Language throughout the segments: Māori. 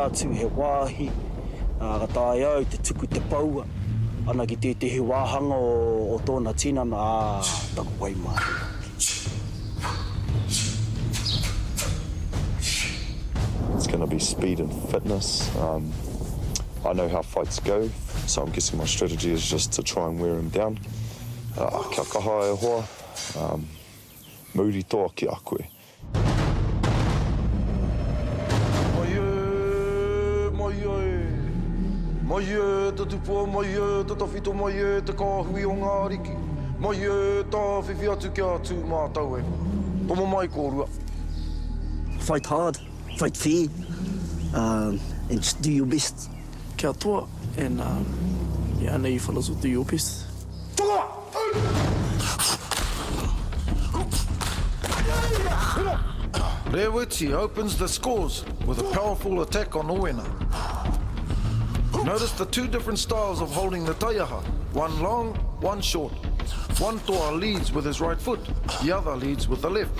atu he wāhi, ka tae au te tuku te paua, ana ki te he wāhanga o tōna tinana, taku wai mai. It's going to be speed and fitness. I know how fights go, so I'm guessing my strategy is just to try and wear him down. Kia kaha e hoa, muri toa ki a koe. Mai e te tupua, mai e te tawhito, mai e te kāhui o ngā riki. Mai e tā whiwhi atu kia tū mātau e. Tomo mai kōrua. Fight hard, fight fair, and just do your best. Kia toa, and I know you fellas will do your best. Rewiti opens the scores with a powerful attack on Owen. Notice the two different styles of holding the taiaha. One long, one short. One toa leads with his right foot, the other leads with the left.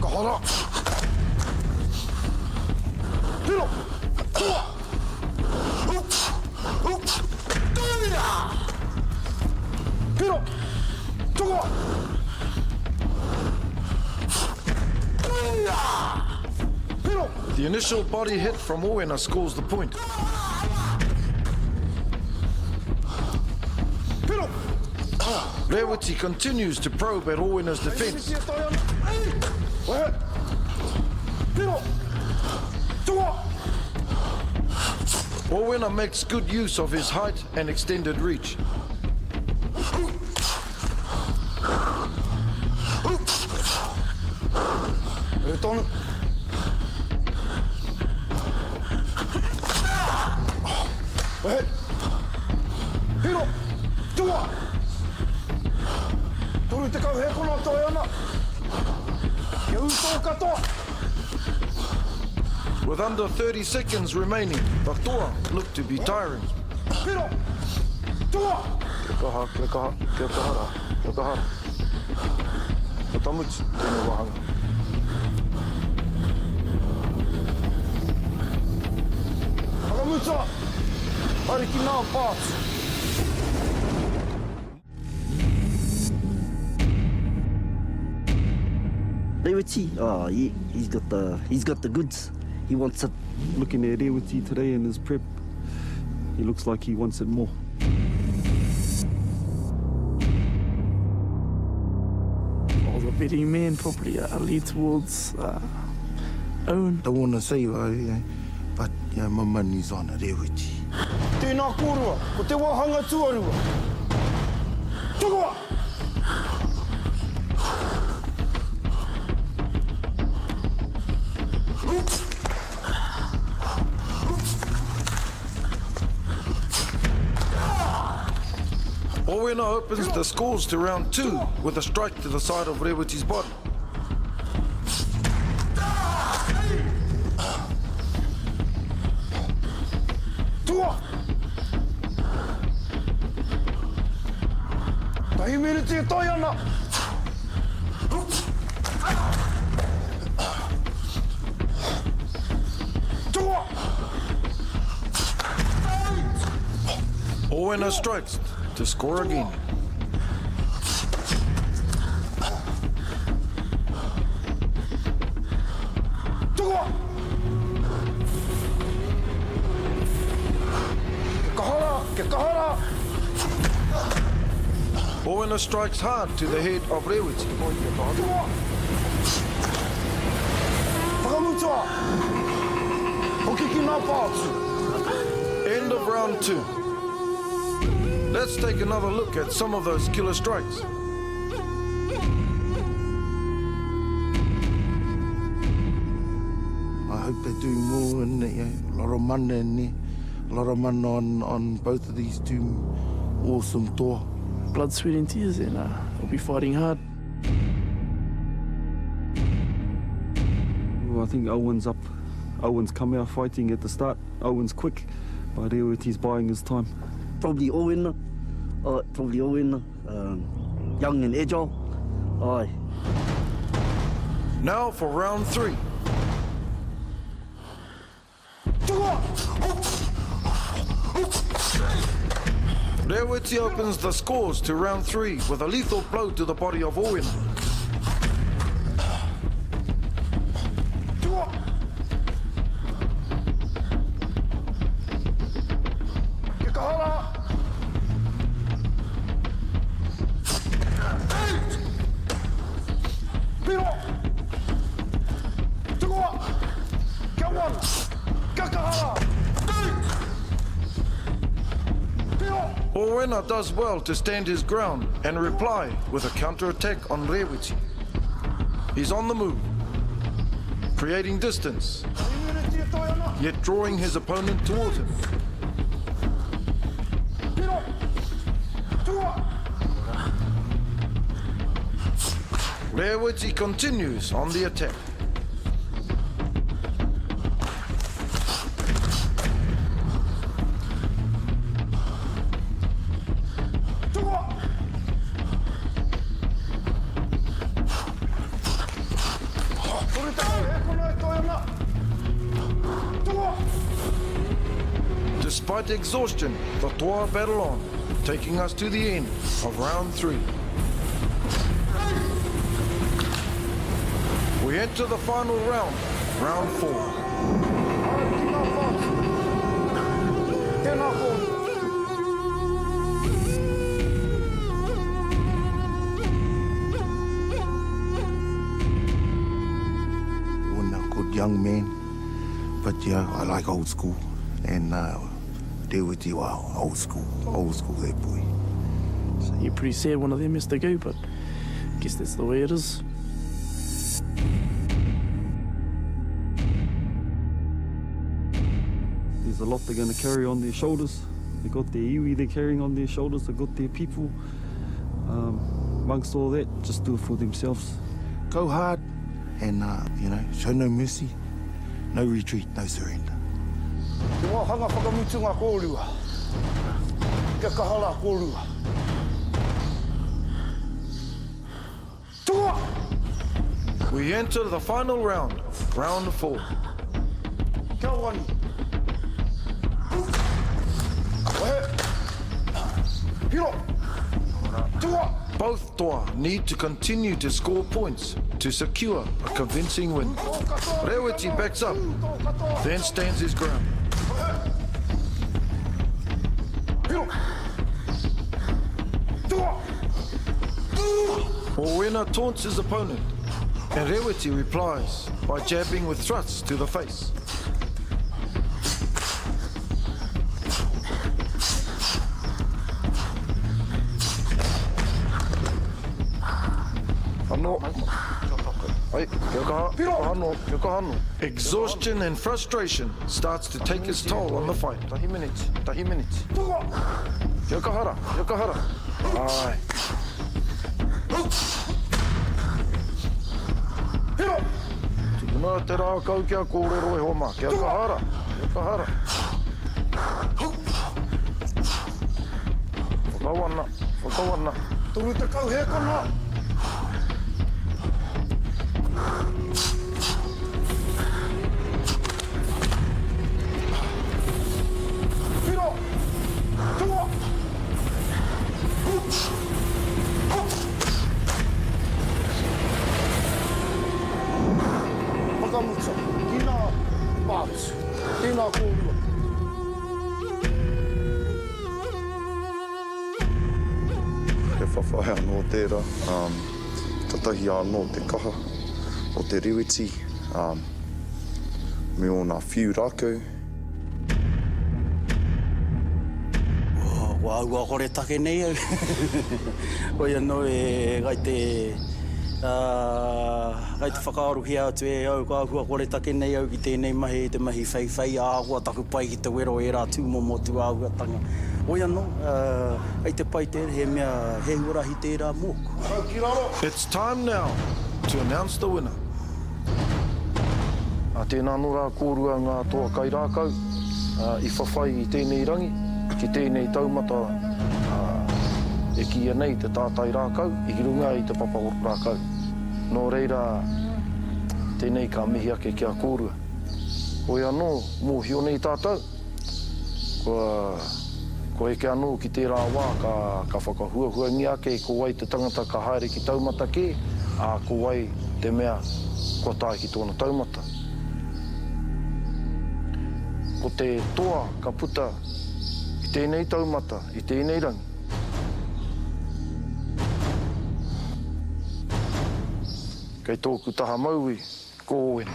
Kahara. Hiro. Toa. Hiro. Toa. The initial body hit from Owen scores the point. Rewiti continues to probe at Owen's defense. Owen makes good use of his height and extended reach. Hiro! Toa! Toru te kau he kono toi ana. Ke uto katoa. With under 30 seconds remaining, the toa looked to be tiring. Hiro! Toa! Kia kahara. Ka tamuti tēnei wahanga. Hakamutua! Hari ki nā parts. Rewiti, he's got the goods. He wants it. Looking at Rewiti today in his prep, he looks like he wants it more. I was a betting man, probably a lead towards Owen. Don't want to say, but my money's on Rewiti. Tēnā kōrua, ko te wahanga tuarua. Tukua! Owen opens the scores to round 2 with a strike to the side of Rewiti's body. Tua! Tahi minute e tai ana! Tua! Owen strikes to score again. Tua! Ke kahara! Owen strikes hard to the head of Rewiti. Whakamutua! Hoki ki nā pātu. End of round 2. Let's take another look at some of those killer strikes. I hope they're doing more and a lot of money on both of these two awesome toa. Blood, sweat and tears, and we'll be fighting hard. Well, I think Owen's up. Owen's come out fighting at the start. Owen's quick, but Rewiti's buying his time. Probably Owen, young and agile. Aye. Now for round 3. Rewiti opens the scores to round 3 with a lethal blow to the body of Owen. Owen does well to stand his ground and reply with a counter-attack on Rewiti. He's on the move, creating distance, yet drawing his opponent towards him. Rewiti continues on the attack. Despite exhaustion, the TOA battle on, taking us to the end of round 3. We enter the final round, round 4. Good young man, but yeah, I like old school, and deal with you old school there, boy. So you're pretty sad one of them has to go, but I guess that's the way it is. There's a lot they're going to carry on their shoulders. They got their iwi they're carrying on their shoulders. They got their people. Amongst all that, just do it for themselves. Go hard, and show no mercy, no retreat, no surrender. Te wā hanga whakamutunga kōrua. Kia kahala kōrua. Tua! We enter the final round, round 4. Kia wani. Wahe. Hiro. Tua! Both TOA need to continue to score points to secure a convincing win. Rewiti backs up, then stands his ground. Owen taunts his opponent, and Rewiti replies by jabbing with thrusts to the face. Exhaustion and frustration starts to take its toll on the fight. Tahi minutes. Yokahara. Aye. Tukuna te rā kau kia kōrero e homa. Kia kahara. Whakawana. Turu te kau he kona. Whakamuta, tina pātu, tina kōrua. He whawhai anō tērā, tatahi anō te kaha o te Rewiti, me o ngā whiu rākau. Wa ua kore take nei au. Oi anō e gai te whakaaruhi atu e au, ka hua kore take nei au ki tēnei mahi, te mahi whaiwhai, āhua taku pai ki te wero e rā tūmomo tu āhuatanga. Oi anō, ai te pai tēr, he mea, he urahi tērā mōku. It's time now to announce the winner. Tēnā no rā kōrua ngā toa kai rākau, I whawhai I tēnei rangi, ki tēnei taumata e kia nei te tātai rākau, I runga I te papa rākau. Nō reira, tēnei ka mihi ake kia kōrua. Oi anō, mō hio nei tātou. Ko eke anō ki tērā wā, ka whakahuahua ake, ko wai te tangata ka haere ki taumata ke, ko wai te mea kua tāi ki tōna taumata. Ko te toa ka puta i tēnei taumata, i tēnei rangi. Kei tōku taha maui, ko Owen.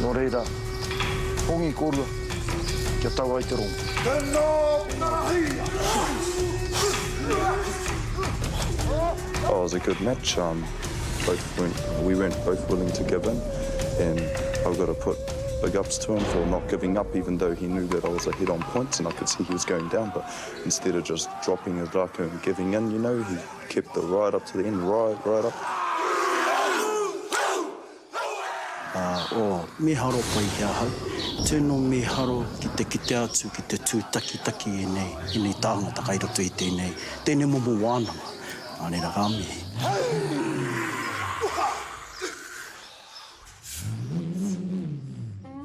Nō reira, hongi korua, kia tau ai te rongo. Oh, it was a good match. We weren't both willing to give in, and I've got to put big ups to him for not giving up, even though he knew that I was ahead on points and I could see he was going down. But instead of just dropping his raka and giving in, you know, he kept it right up to the end, right up. Me haro pai kia hau. Tēnō me haro ki te atu, ki te tūtaki e nei tāngata kai roto i tēnei momo wānanga. Anera ka mihi.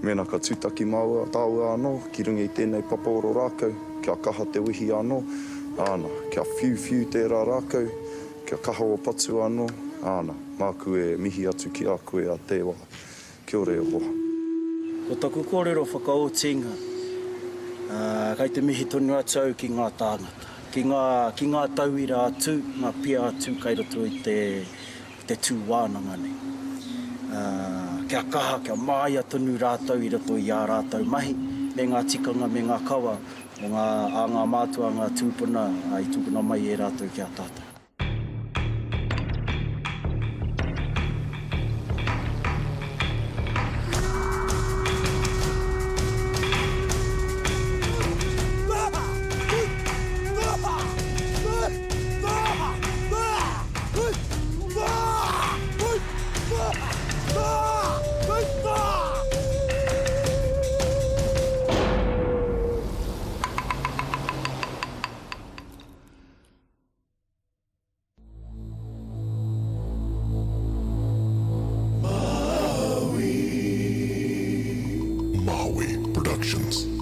Mena ka tūtaki maua tāua anō, ki runga i tēnei papaoro rākau, kia kaha te wihi anō, kia whiu tērā rākau, kia kaha o patu anō, māku e mihi atu ki a koe a te wā. Kia ore hoa. Ko taku kōrero whakaotinga, kai te mihi tonu atu au ki ngā tāngata. Ki ngā tauira atu, ngā pia atu kai roto i te tū wānanga nei. Kia kaha, kia māia tonu rātau i roto i ā rātau mahi, me ngā tikanga, me ngā kawa, o ngā mātua, ngā tūpuna, i tūpuna mai e rātau ki a tātou. Maui Productions.